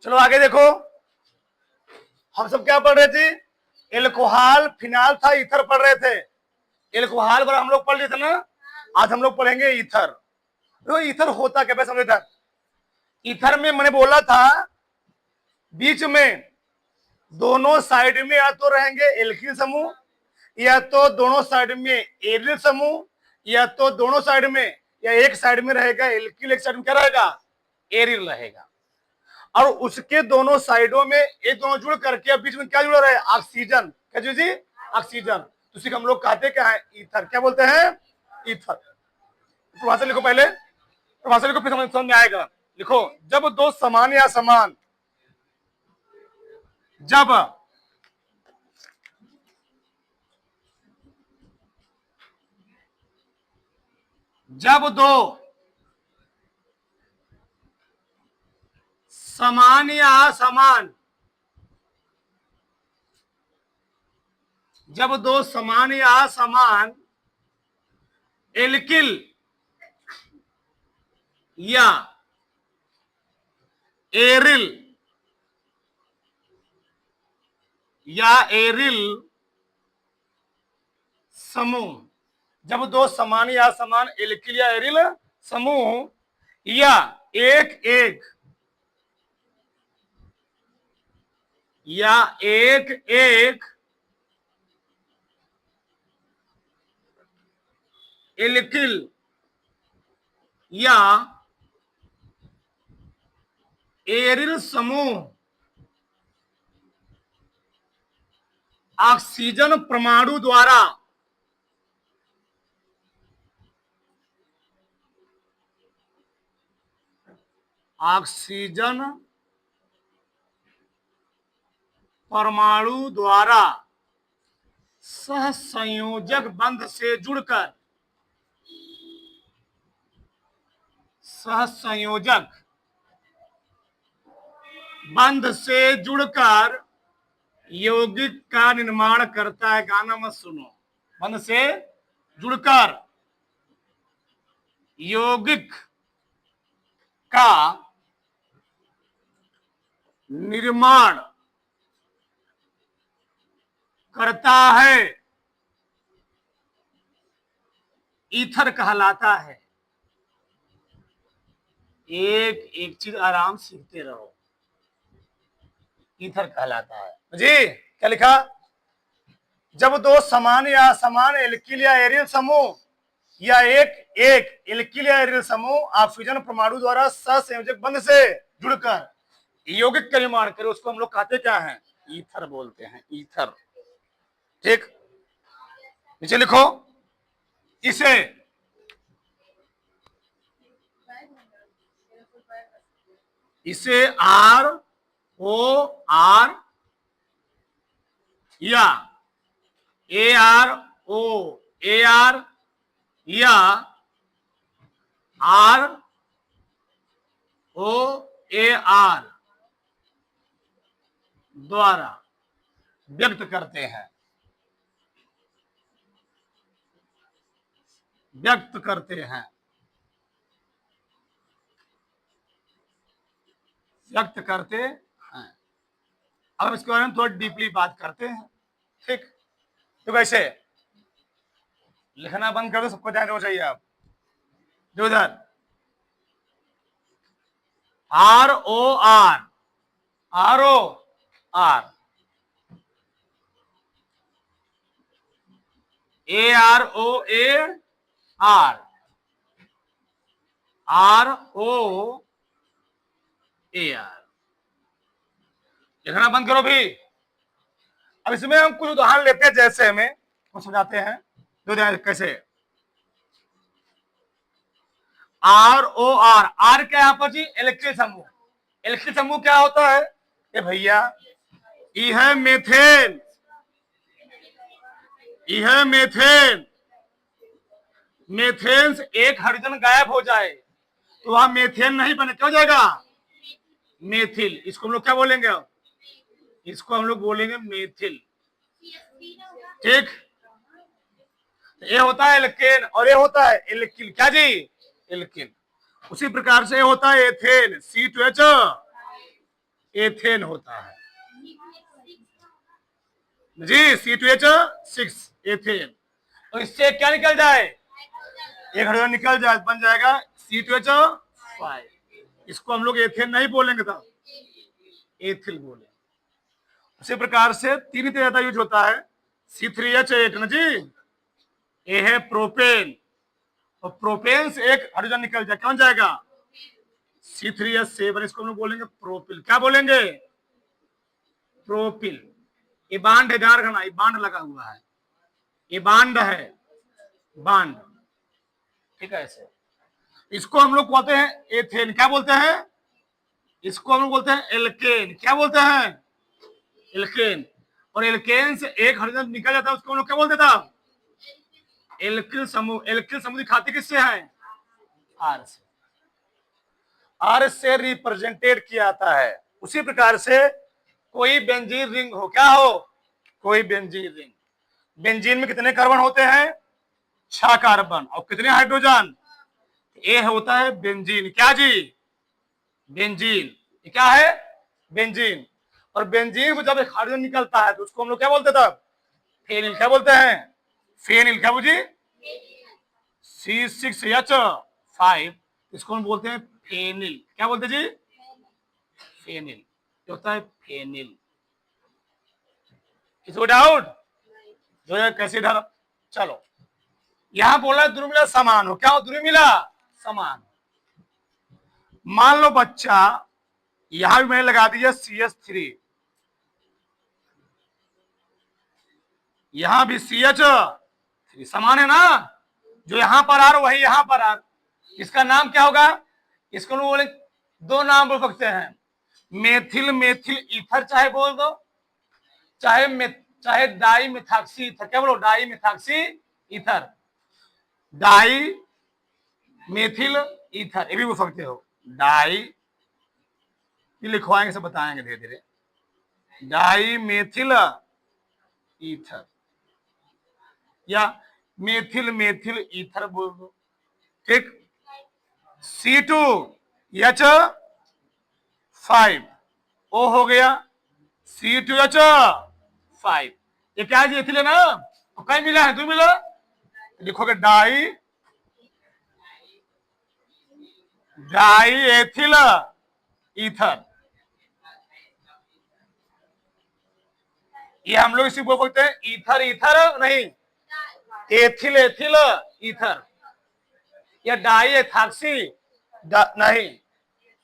चलो आगे देखो, हम सब क्या पढ़ रहे थे? एल्कोहल, फिनाल था, ईथर पढ़ रहे थे। एल्कोहल पर हम लोग पढ़ रहे थे ना, आज हम लोग पढ़ेंगे ईथर। तो ईथर होता क्या, समझे था? ईथर में मैंने बोला था बीच में दोनों साइड में या तो रहेंगे एल्किल समूह, या तो दोनों साइड में एरिल समूह, या तो दोनों साइड में या एक साइड में रहेगा एल्किल, एक साइड में क्या रहेगा? एरिल रहेगा। और उसके दोनों साइडों में एक दोनों जुड़ करके बीच में क्या जुड़ा रहे? ऑक्सीजन। क्या जुड़ी जी? ऑक्सीजन। तो उसी को हम लोग कहते क्या है? ईथर। क्या बोलते हैं? ईथर। परिभाषा लिखो पहले, परिभाषा लिखो, फिर समझ में आएगा। लिखो, जब दो समान या समान, जब दो समान या असमान, जब दो समान या असमान एल्किल या एरिल समूह, जब दो समान या समान एल्किल या एरिल समूह या एक एक एल्किल या एरिल समूह ऑक्सीजन परमाणु द्वारा सहसंयोजक बंध से जुड़कर यौगिक का निर्माण करता है। गाना मत सुनो। बंध से जुड़कर यौगिक का निर्माण करता है, ईथर कहलाता है। एक एक चीज आराम सीखते रहो। ईथर कहलाता है जी। क्या लिखा? जब दो समान या समान एल्किल या एरिल समूह या एक एल्किल या एरिल समूह ऑक्सीजन परमाणु द्वारा सहसंयोजक बंध से जुड़कर यौगिक का निर्माण करे, उसको हम लोग कहते क्या है? ईथर बोलते हैं। ईथर। ठीक, नीचे लिखो, इसे आर ओ आर या A R O A R या आर ओ ए आर द्वारा व्यक्त करते हैं। व्यक्त करते हैं। अब इसके बारे में थोड़ा डीपली बात करते हैं। ठीक, तो कैसे लिखना बंद कर दो, सबको ध्यान देना चाहिए। आप जो इधर R O R A R O A R O A R लिखना बंद करो भी। अब इसमें हम कुछ उदाहरण लेते हैं, जैसे हमें कुछ समझाते हैं। जो कैसे आर ओ आर क्या यहाँ पर जी? इलेक्ट्रिक समूह। इलेक्ट्रिक समूह क्या होता है? ये भैया यह मेथेन, मेथेन से एक हाइड्रोजन गायब हो जाए तो वहां मेथेन नहीं बने, क्या हो जाएगा? मेथिल। इसको हम लोग क्या बोलेंगे? इसको हम लोग बोलेंगे मेथिल। ठीक, ये होता है एल्केन और ये होता है एल्किल। क्या जी? एल्किल। उसी प्रकार से होता है एथेन, C2H एथेन होता है जी। C2H6 ethane. तो इससे क्या निकल जाए, एक हाइड्रोजन निकल जाए, बन जाएगा C2H5। इसको हम लोग एथेन नहीं बोलेंगे, तब एथिल बोलेंगे। उसी प्रकार से तीन ही ज्यादा यूज होता है। C3H8 ना जी, ये है प्रोपेन। और प्रोपेन से एक हाइड्रोजन निकल जाए, कौन जाएगा, C3H7। इसको हम लोग बोलेंगे प्रोपिल। क्या बोलेंगे, प्रोपिल। ये बांड है, ध्यान रखना, ये बांड लगा हुआ है, ये बांड है, बांड, ठीक है। ऐसे इसको हम लोग बोलते हैं एथेन। क्या बोलते हैं, इसको हम लोग बोलते हैं एल्केन। क्या बोलते हैं, एल्केन। और एल्केन से एक हाइड्रोजन निकल जाता है, उसको हम लोग क्या बोलते था, एल्किल समूह। एल्किल समूह दिखाते किससे है, आर से। आर से रिप्रेजेंटेड किया जाता है। उसी प्रकार से कोई बेंजीन रिंग हो, क्या हो, कोई बेंजीन रिंग। बेंजीन में कितने कार्बन होते हैं, 6 कार्बन, और कितने हाइड्रोजन, ये होता है बेंजीन। क्या जी, बेंजीन। ये क्या है, बेंजीन। और बेंजीन को जब एक हाइड्रोजन निकलता है तो उसको हम लोग क्या बोलते थे, फेनिल। क्या बोलते हैं, फेनिल। क्या बुझी, C6H5, इसको हम बोलते हैं फेनिल। क्या बोलते जी, फेनिल। ये होता है फेनिल। किसी डाउट, जो है कैसे इधर, चलो यहां बोला द्रुमिला समान हो। क्या हो, द्रुमिला समान। मान लो बच्चा, यहां भी मैंने लगा दिया CH3, यहां भी CH3 समान है ना, जो यहां पर आर वही यहां पर आर। इसका नाम क्या होगा, इसको लोग बोले, दो नाम बोल सकते हैं, मेथिल मेथिल ईथर चाहे बोल दो, चाहे डाई मिथाक्सी ईथर। क्या बोलो, dimethoxy ether, die methyl ether, ये भी बोल सकते हो। डाई, ये लिखवाएंगे, सब बताएंगे धीरे धीरे। डाई मेथिल ईथर या मेथिल मेथिल ईथर बोल दो, ठीक। C2H5 ओ हो गया, C2H5। ये क्या है, एथिल है ना, तो कहीं मिला है, 2 मिला, लिखोगे डाई एथिल ईथर। ये हम लोग इसी को बोलते हैं ईथर। ईथर नहीं, एथिल एथिल ईथर, या डाई एथाक्सी नहीं,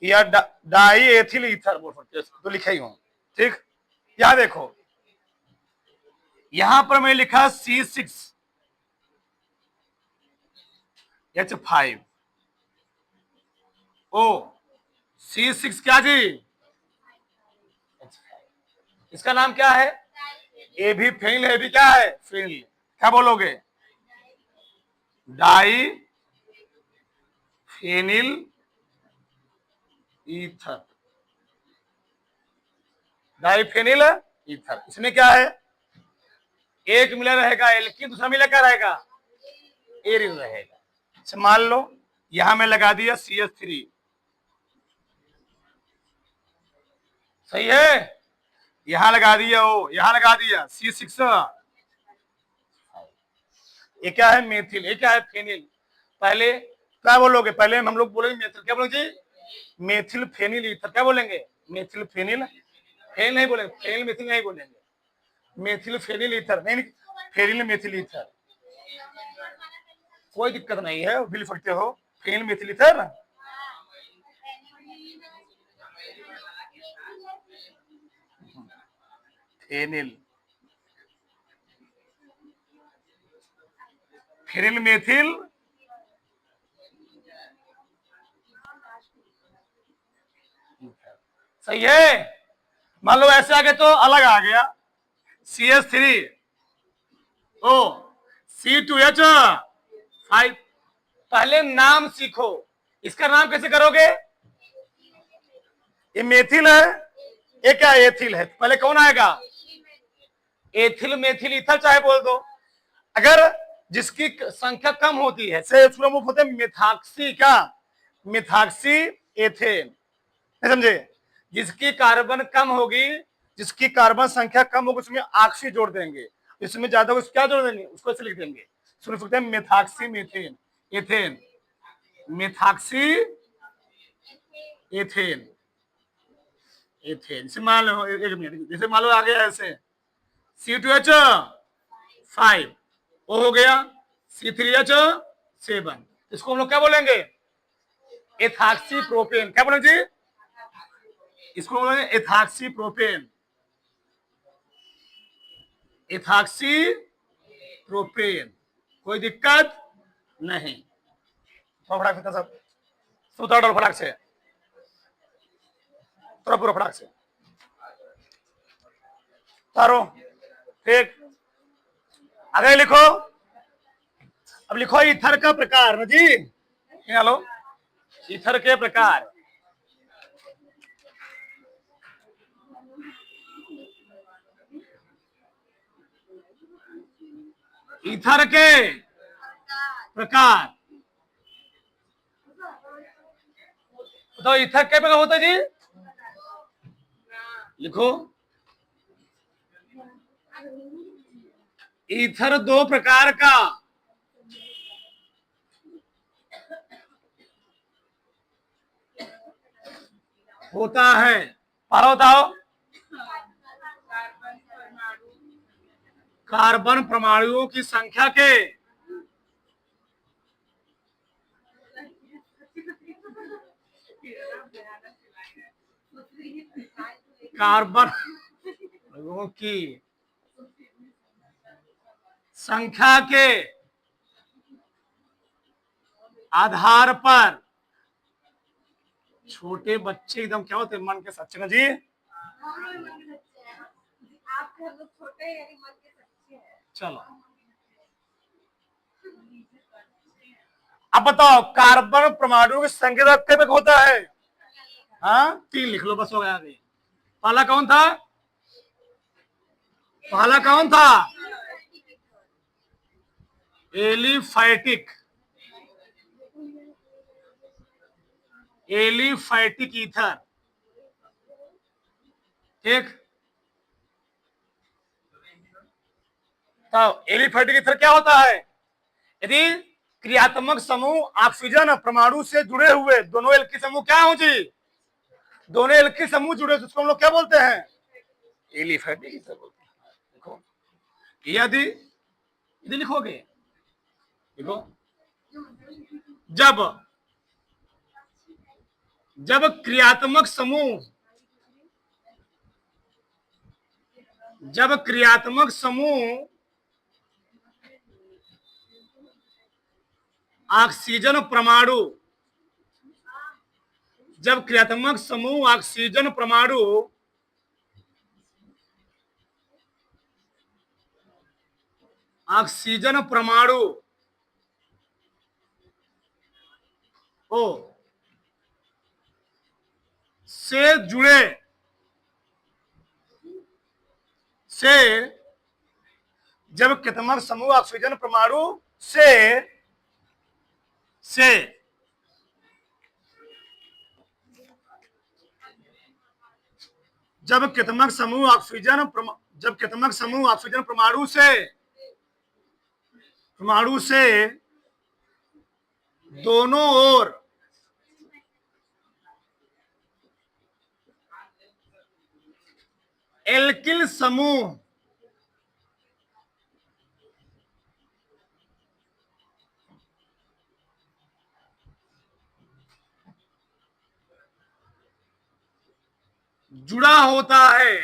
या डाई एथिल ईथर बोल सकते, तो लिखा ही हूं, ठीक। यहां देखो, यहां पर मैं लिखा C6H5 ओ, C6 क्या जी, इसका नाम क्या है, ये भी फेनिल है, भी क्या है, फेनिल। क्या बोलोगे, di phenyl ether, di phenyl ether. इसमें क्या है, एक मिला रहेगा एल्कीन, दूसरा मिला क्या रहेगा, एरिन रहेगा। अच्छा मान लो यहां में लगा दिया CH3, सही है, यहां लगा दिया, ओ यहां लगा दिया C6। ये क्या है, मेथिल। ये क्या है, फेनिल। पहले क्या बोलोगे, पहले हम लोग बोलेंगे मेथिल। क्या बोलोगे जी, मेथिल फेनिल ईथर। क्या बोलेंगे, मेथिल फेनिल, फेनिल नहीं बोलेंगे, फेनिल मेथिल नहीं बोलेंगे, मेथिल फेनिल ईथर नहीं, फेनिल मेथिल ईथर। कोई दिक्कत नहीं है, भी लिख सकते हो, phenyl methyl ether. Phenyl, phenyl methyl सही है। मान लो ऐसे आगे तो अलग आ गया, CH3 ओ C2H5। पहले नाम सीखो, इसका नाम कैसे करोगे, ये मेथिल है, ये क्या एथिल है, पहले कौन आएगा, एथिल मेथिल ईथर चाहे बोल दो। अगर जिसकी संख्या कम होती है, से प्रमुख होते हैं मिथाक्सी, क्या, मिथाक्सी एथेन, समझे। जिसकी कार्बन कम होगी, जिसकी कार्बन संख्या कम होगी उसमें ऑक्सी जोड़ देंगे, इसमें ज्यादा होगी क्या जोड़ देंगे, उसको ऐसे लिख देंगे। सुन सकते हैं methoxy methane, ethane, methoxy ethane, ethane. जैसे मान लो एक मिनट, जैसे मान लो आ गया ऐसे C2H5 वो हो गया C3H7, इसको हम लोग क्या बोलेंगे, एथॉक्सी प्रोपेन। क्या बोलेंगे जी, इसको बोलेंगे एथॉक्सी प्रोपेन, एथॉक्सी प्रोपेन। कोई दिक्कत नहीं। फटाक से सब सुता डाल, फटाक से थोड़ा पूरा फटाक से तारो। ठीक, आगे लिखो। अब लिखो ईथर का प्रकार ना जी, यहाँ लो ईथर के प्रकार। ईथर के प्रकार तो ईथर के प्रकार होता है जी, लिखो। ईथर दो प्रकार का होता है। पढ़ो बताओ। कार्बन परमाणुओं की संख्या के कार्बन परमाणुओं की संख्या के आधार पर, छोटे बच्चे एकदम क्या होते मन के सच्चे ना जी, चलो अब बताओ कार्बन परमाणु की संख्या कितने होता है, हाँ 3 लिख लो बस हो गया। अभी पहला कौन था, पहला कौन था, एलिफैटिक, एलिफैटिक ईथर। ठीक, तो एलिफैटिक ईथर क्या होता है, यदि क्रियात्मक समूह ऑक्सीजन परमाणु से जुड़े हुए दोनों एल्की समूह क्या हो जी, दोनों एल्की समूह जुड़े उसको हम लोग क्या बोलते हैं, एलिफैटिक ईथर बोलते हैं। देखो यदि यदि लिखोगे, देखो जब जब क्रियात्मक समूह, जब क्रियात्मक समूह ऑक्सीजन परमाणु, जब क्रियात्मक समूह ऑक्सीजन परमाणु ऑक्सीजन परमाणु ओ से जुड़े, से जब क्रियात्मक समूह ऑक्सीजन परमाणु से जब क्रियात्मक समूह ऑक्सीजन, जब क्रियात्मक समूह ऑक्सीजन परमाणु से दोनों ओर एल्किल समूह जुड़ा होता है,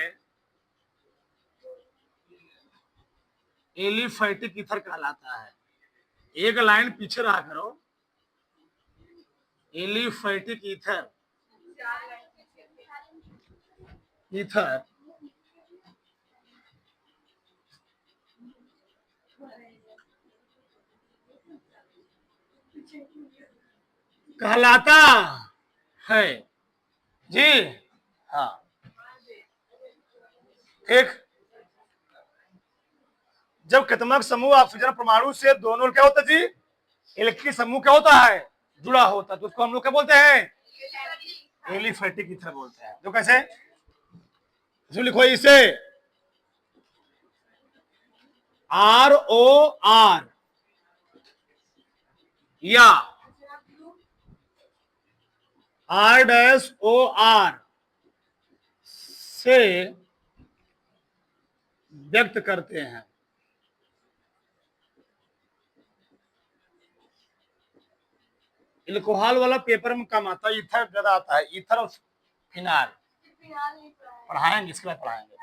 एलिफैटिक ईथर कहलाता है। एक लाइन पीछे रहा करो, एलिफैटिक ईथर, ईथर कहलाता है जी, हाँ ठीक। जब क्रियात्मक समूह ऑक्सीजन परमाणु से दोनों क्या होता है जी, इलेक्ट्रिक समूह क्या होता है, जुड़ा होता है, तो उसको हम लोग क्या बोलते हैं, एलिफेटिक ईथर बोलते हैं। तो कैसे, इसमें लिखो इसे ROR या ROR से व्यक्त करते हैं। एल्कोहल वाला पेपर में कम आता है, ईथर ज्यादा आता है। ईथर और फिनाल पढ़ाएंगे, इसके बाद पढ़ाएंगे।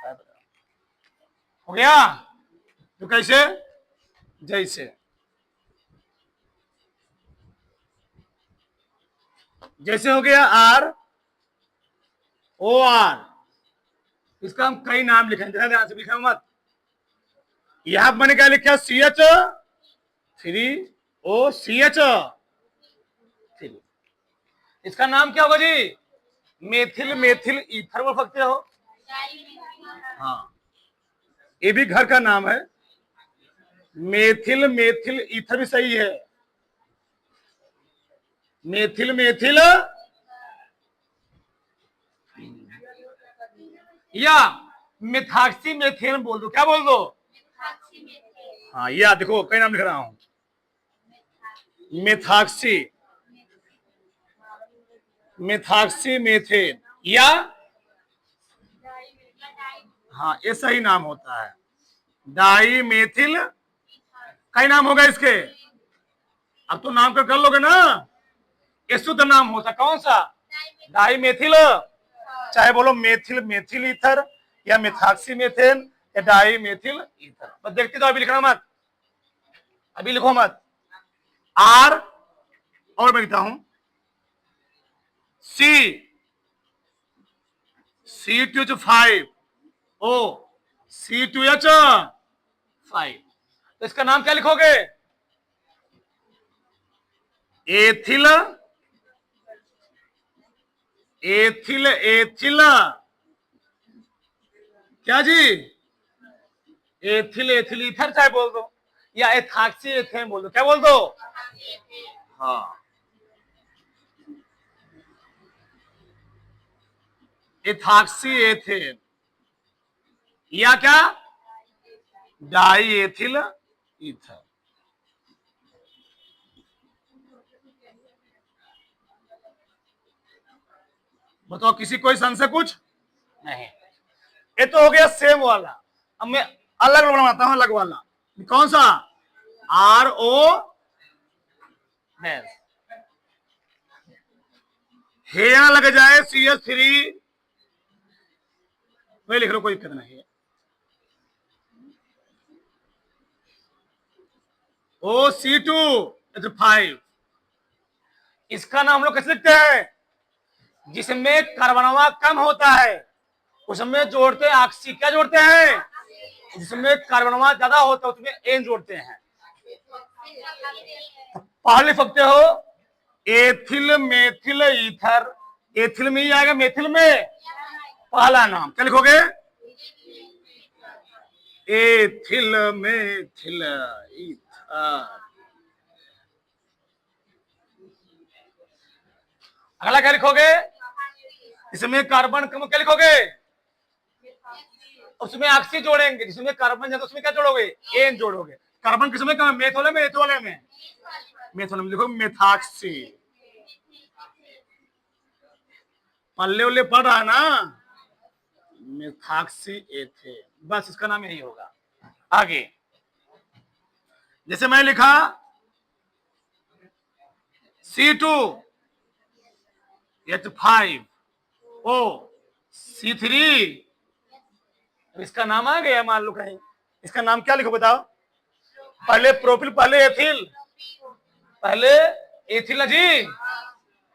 हो गया? तो कैसे, जैसे जैसे हो गया ROR, इसका हम कई नाम लिखेंगे, ध्यान से लिखा मत। यहां मैंने क्या लिखा, CH3OCH3। इसका नाम क्या होगा जी? मेथिल मेथिल ईथर बोल सकते हो। हाँ, ये भी घर का नाम है। मेथिल मेथिल ईथर भी सही है। मेथिल मेथिल या मिथाक्सी मेथेन बोल दो। क्या बोल दो? हाँ, या देखो कई नाम लिख रहा हूं। मिथाक्सी मिथाक्सी मेथेन या, हाँ ये सही नाम होता है। डाई मेथिल, कई नाम होगा इसके। अब तो नाम कर लोगे ना। ये शुद्ध नाम होता कौन सा? Di methyl. चाहे बोलो मेथिल मेथिल ईथर या मिथाक्सी मेथेन या डाई मेथिल ईथर। बस देखते तो अभी लिखना मत, अभी लिखो मत। R और मैं लिखता हूं C2H5 O C2H5। तो इसका नाम क्या लिखोगे? एथिल एथिल एथिल क्या जी? एथिल एथिल ईथर चाहे बोल दो या एथाक्सी एथेन बोल दो। क्या बोल दो? हाँ, एथाक्सी एथेन या क्या, डाई एथिल ईथर। बताओ किसी कोई संशय कुछ नहीं? ये तो हो गया सेम वाला। अब मैं अलग बनाता हूं, अलग वाला। कौन सा? RO हे ना लग जाए CH3 वही लिख लो, कोई दिक्कत नहीं है। OC2H5, इसका नाम हम लोग कैसे लिखते हैं? जिसमें कार्बनवा कम होता है उसमें जोड़ते हैं ऑक्सी। क्या जोड़ते हैं? जिसमें कार्बनवा ज्यादा होता है उसमें एन जोड़ते हैं। पढ़ लिख सकते हो एथिल मेथिल ईथर। एथिल में ही आएगा, मेथिल में पहला नाम क्या लिखोगे? Ethyl methyl ether. अगला क्या लिखोगे? इसमें कार्बन कम, क्या लिखोगे? उसमें ऑक्सी जोड़ेंगे। जिसमें कार्बन ज्यादा उसमें क्या जोड़ोगे? एन जोड़ोगे। कार्बन किसमें कम? मेथ वाले में, एथ वाले में? मेथ वाले में लिखो मेथाक्सी। पल्ले उल्ले पढ़ रहा है ना? मेथाक्सी एथेन, बस इसका नाम यही होगा। आगे जैसे मैं लिखा C2H5O C3, इसका नाम आ गया मान लो कहीं। इसका नाम क्या लिखो बताओ? पहले प्रोपिल, पहले एथिल, पहले एथिल जी,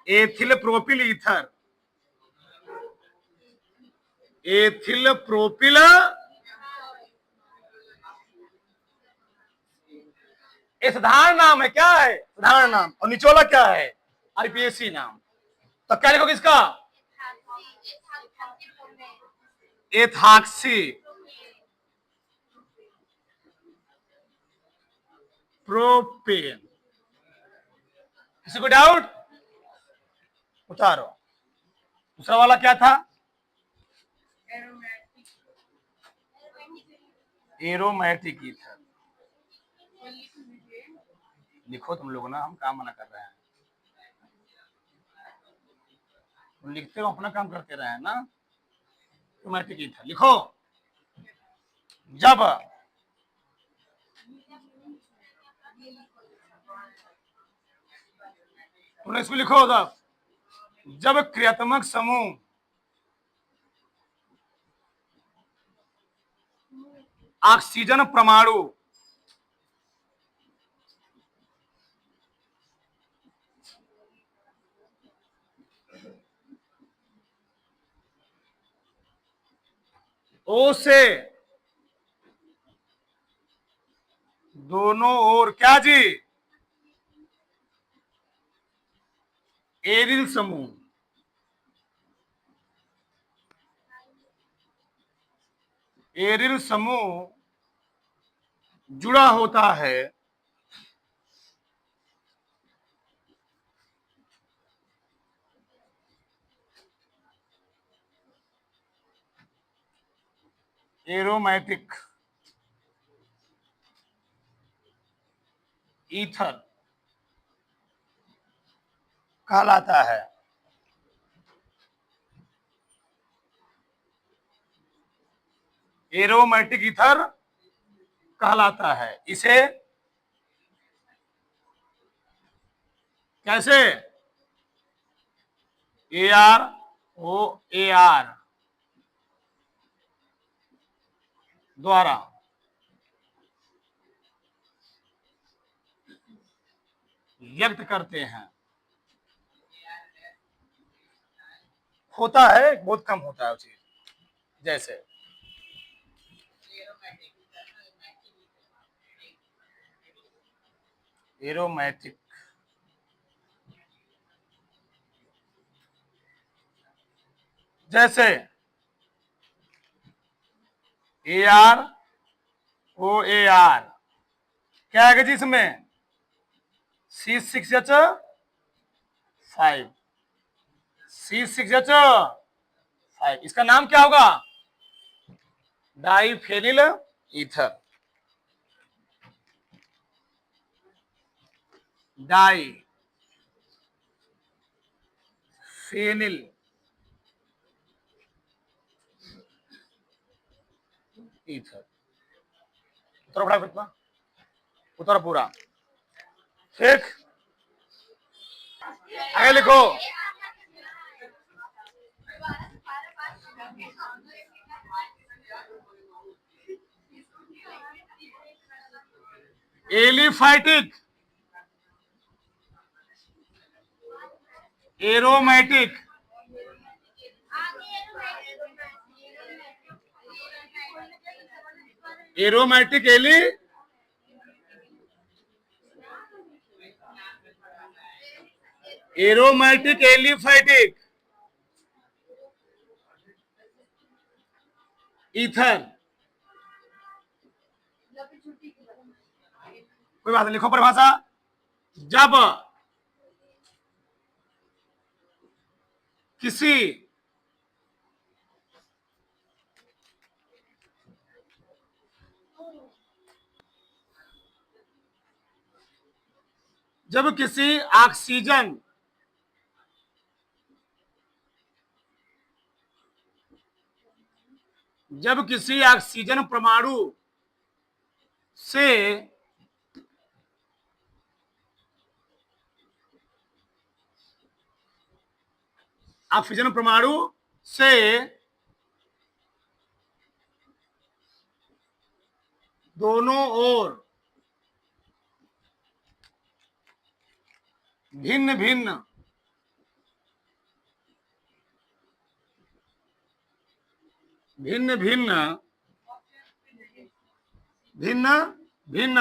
ethyl propyl ether, ethyl propyl. ये साधारण नाम है। क्या है? साधारण नाम। और निचोला क्या है? IPAC नाम। तो क्या लिखोगे इसका? एथाक्सी प्रोपेन। किसी को डाउट? उतारो। दूसरा वाला क्या था? Aromatic ether. लिखो तुम लोग ना, हम काम मना कर रहे हैं। तुम लिखते हो, अपना काम करते रहे ना। एरोमेटिक ईथर लिखो। जब तुमने इसको लिखो होगा, जब क्रियात्मक समूह ऑक्सीजन परमाणु ओ से दोनों ओर क्या जी? एरिल समूह, एरिल समूह जुड़ा होता है एरोमेटिक ईथर कहलाता है। एरोमेटिक ईथर कहलाता है। इसे कैसे? ArOAr द्वारा व्यक्त करते हैं। होता है, बहुत कम होता है वो चीज। जैसे एरोमेटिक जैसे ArOAr क्या है जी इसमें? C6H5, C6H5। इसका नाम क्या होगा? Diphenyl ether. Diphenyl ether. उतर बड़ा कितना, उतर पूरा। ठीक, आगे लिखो। एलिफाइटिक, एरोमेटिक, एरोमेटिक एरोमेटिक एलिफाइटिक ईथर। कोई बात नहीं, लिखो परिभाषा। जब किसी जब किसी ऑक्सीजन जब किसी ऑक्सीजन परमाणु से ऑक्सीजन परमाणु से दोनों ओर भिन्न भिन्न भिन्न भिन्न भिन्न भिन्न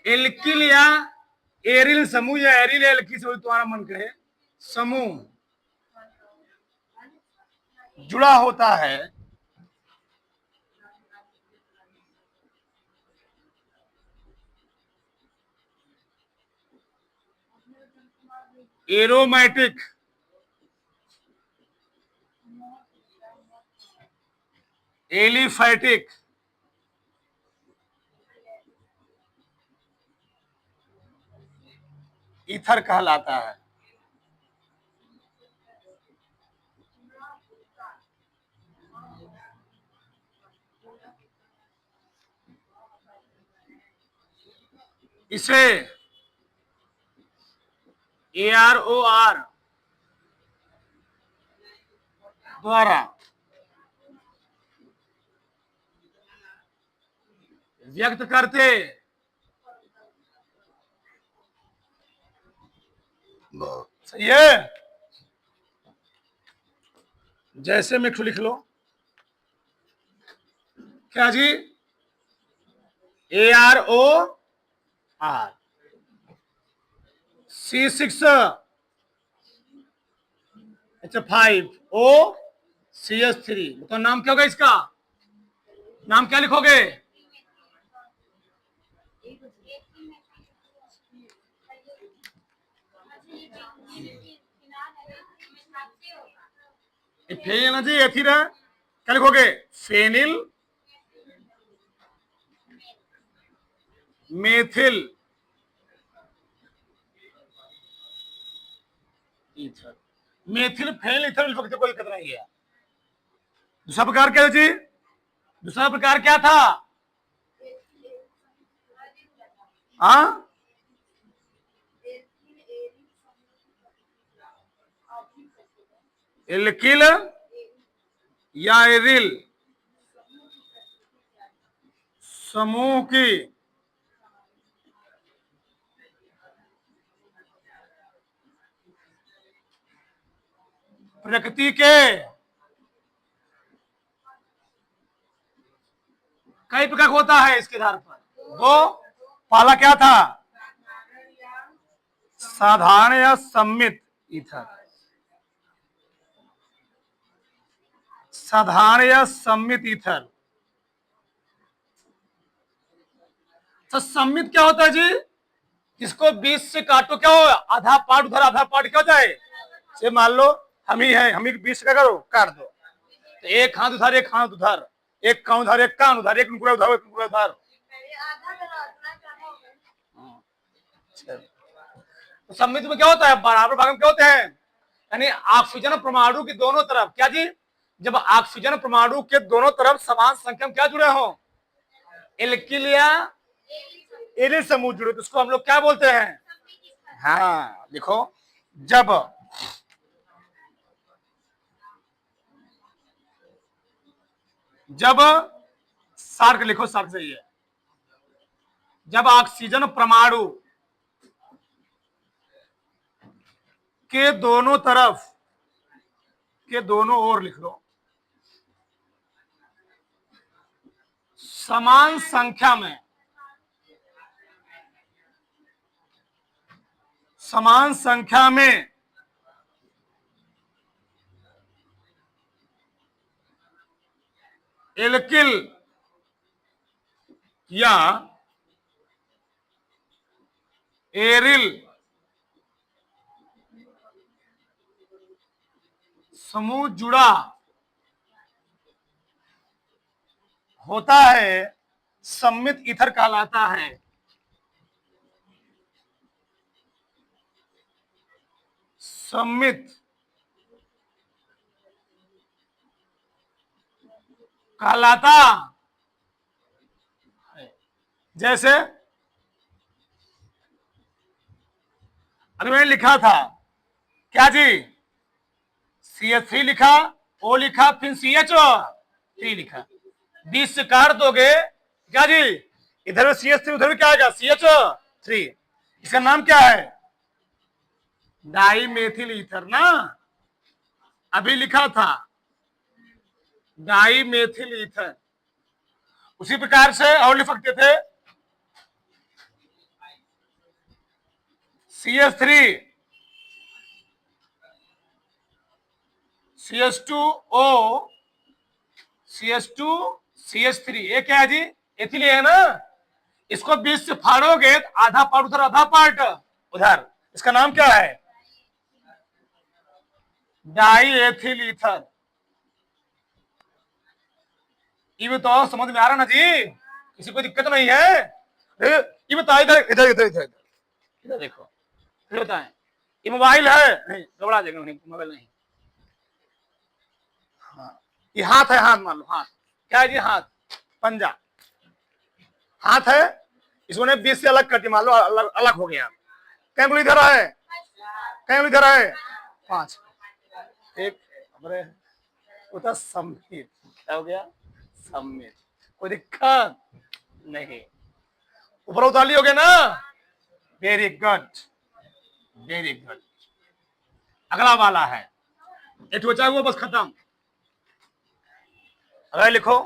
एल्किल या एरिल समूह या एरिल एल्किल से तुम्हारा मन करे समूह जुड़ा होता है एरोमेटिक, एलिफैटिक, ईथर कहलाता है। इसे AROR द्वारा व्यक्त करते सही है। जैसे में लिख लो क्या जी, AROR, C6 H5 O CH3, तो नाम क्या होगा इसका, नाम क्या लिखोगे? फेनिल ना जी, एथिल है, क्या लिखोगे? Phenyl methyl ether, methyl phenyl ether लिख सकते, कोई दिक्कत नहीं है। दूसरा प्रकार क्या है जी? दूसरा प्रकार क्या था? हाँ, एल्किल या एरिल समूह की प्रकृति के कई प्रकार होता है इसके आधार पर। दो, पहला क्या था? साधारण या सम्मित ईथर, साधारण या सम्मित ईथर। तो सम्मित क्या होता है जी? जिसको 20 से काटो क्या हो, आधा पार्ट उधर आधा पार्ट क्या हो जाए। से मान लो हम ही है, हम ही 20 का करो, काट दो, तो एक हाथ उधर एक हाथ उधर, एक कान उधर एक कान उधर, एक टुकड़ा उधर एक टुकड़ा उधर। तो सम्मित में क्या होता है? बराबर भाग में क्या होते हैं? यानी ऑक्सीजन परमाणु की दोनों तरफ क्या जी, जब ऑक्सीजन परमाणु के दोनों तरफ समान संख्या में क्या जुड़े हो, एल्किल या एरिल समूह जुड़े, तो उसको हम लोग क्या बोलते हैं? हाँ देखो, जब जब सार्क लिखो, सार्क सही है। जब ऑक्सीजन परमाणु के दोनों तरफ के दोनों ओर लिख लो, समान संख्या में, समान संख्या में एल्किल या एरिल समूह जुड़ा होता है, सम्मित ईथर कहलाता है। सम्मित कहलाता है। जैसे अभी मैंने लिखा था क्या जी, CH3 लिखा, O लिखा, फिर CH3 लिखा, 20 से काट दोगे क्या जी, इधर में CH3 उधर में क्या आएगा, CH3। इसका नाम क्या है? डाई मेथिल ईथर ना, अभी लिखा था डाई मेथिल ईथर। उसी प्रकार से और लिख सकते थे CH3 CH2O CH2 CH3, ये क्या है जी, एथिल है ना। इसको 20 से फाड़ोगे तो आधा पार्ट उधर आधा पार्ट उधर, इसका नाम क्या है? Die ethyl ether. ये तो समझ में आ रहा ना जी, किसी को दिक्कत नहीं है? ये बताओ, इधर इधर इधर इधर इधर देखो, फिर बताएं। ये मोबाइल है? नहीं, घबरा जाएगा, नहीं मोबाइल नहीं। हाँ, ये हाथ है, हाथ मान लो, हाथ क्या है जी? हाथ, पंजा, हाथ है। इसको ने 20 से अलग कटी, मान लो अलग अलग हो गया। कई उंगली धरा है? कई उंगली धरा है? 5। एक, अरे वो तो सम्मित, क्या हो गया? सम्मित, कोई दिक्कत नहीं। ऊपर उताली हो गया ना? Very good, very good. अगला वाला है, एक बचा हुआ, बस खत्म। अगर लिखो,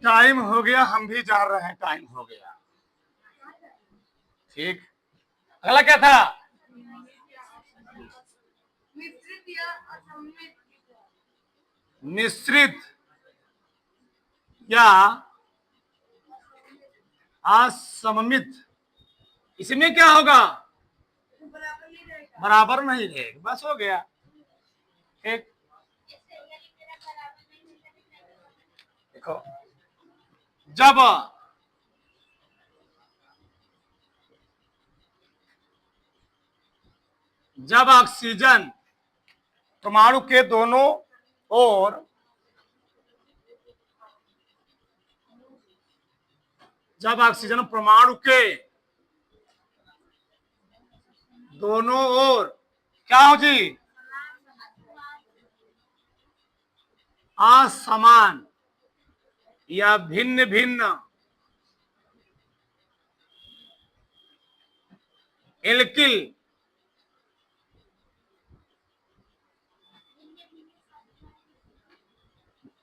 टाइम हो गया, हम भी जा रहे हैं, टाइम हो गया। ठीक, अगला क्या था? मिश्रित या असममित। इसमें क्या होगा? बराबर नहीं रहेगा, बस हो गया। ठीक, देखो, जब जब ऑक्सीजन परमाणु के दोनों ओर, जब ऑक्सीजन परमाणु के दोनों ओर क्या हो जी? असमान या भिन्न भिन्न एल्किल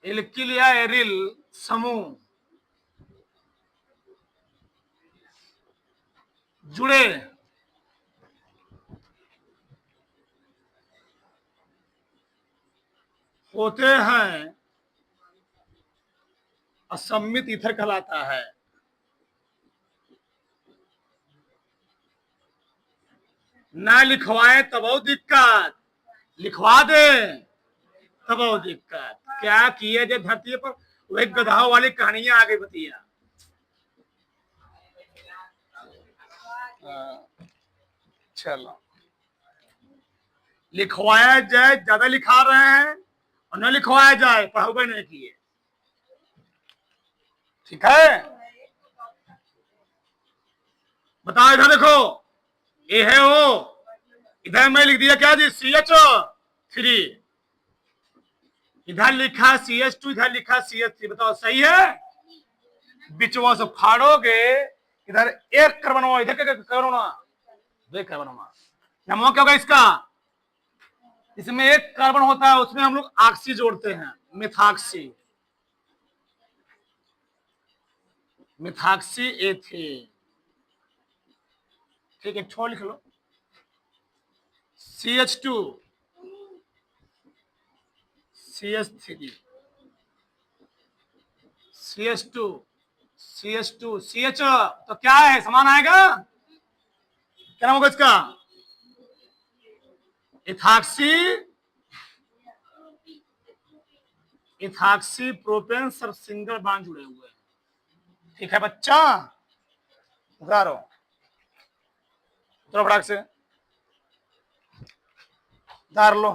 एल्किल या एरिल समूह जुड़े होते हैं, असम्मित ईथर कहलाता है। ना लिखवाए तब बहुत दिक्कत, लिखवा दे तब बहुत दिक्कत। क्या किए जो धरती पर, वही गधाओं वाली कहानियां आगे बतिया। चलो, लिखवाया जाए, ज्यादा लिखा रहे हैं, और न लिखवाया जाए, पढ़ाई नहीं किए। ठीक है, बताओ, इधर देखो, ये है वो, इधर मैं लिख दिया क्या जी? CH3। इधर लिखा CH2, इधर लिखा CH3। बताओ सही है? बिचवा से फाड़ोगे, इधर एक कार्बन, इधर क्या कार्बन, दो कार्बन। नमो क्या होगा इसका? इसमें एक कार्बन होता है, उसमें हम लोग ऑक्सी जोड़ते हैं, मिथाक्सी, मिथाक्सी एथेन। ठीक है, छोड़ लिख लो, CH2 CH3 CH2 CH2 CH, तो क्या है? समान आएगा। क्या नाम होगा इसका? इथाक्सी, इथाक्सी प्रोपेन, सब सिंगल बॉन्ड जुड़े हुए हैं। ठीक है बच्चा, उतारो, चलो फटाक से उतार लो।